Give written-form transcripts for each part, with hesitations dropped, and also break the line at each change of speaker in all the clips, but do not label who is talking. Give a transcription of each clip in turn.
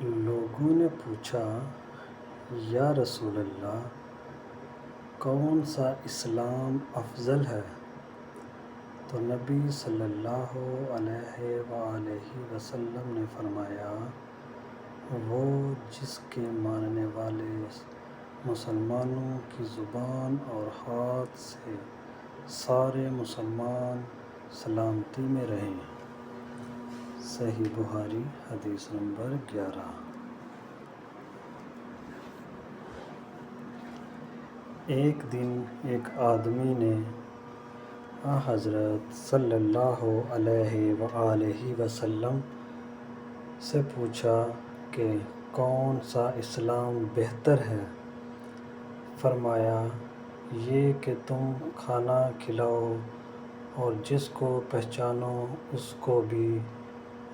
لوگوں نے پوچھا، یا رسول اللہ، کون سا اسلام افضل ہے؟ تو نبی صلی اللہ علیہ وآلہ وسلم نے فرمایا، وہ جس کے ماننے والے مسلمانوں کی زبان اور ہاتھ سے سارے مسلمان سلامتی میں رہیں۔ صحیح بخاری حدیث نمبر 11۔ ایک دن ایک آدمی نے حضرت صلی اللہ علیہ وآلہ وسلم سے پوچھا کہ کون سا اسلام بہتر ہے؟ فرمایا، یہ کہ تم کھانا کھلاؤ اور جس کو پہچانو اس کو بھی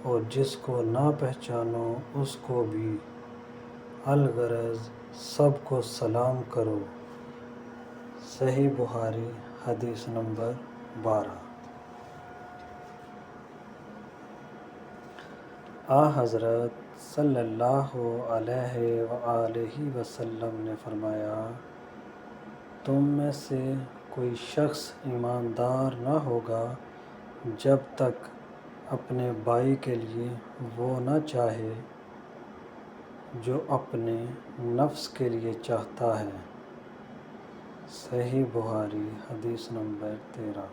اور جس کو نہ پہچانو اس کو بھی، الغرض سب کو سلام کرو۔ صحیح بخاری حدیث نمبر 12۔ حضرت صلی اللہ علیہ وآلہ وسلم نے فرمایا، تم میں سے کوئی شخص ایماندار نہ ہوگا جب تک اپنے بھائی کے لیے وہ نہ چاہے جو اپنے نفس کے لیے چاہتا ہے۔ صحیح بخاری حدیث نمبر 13۔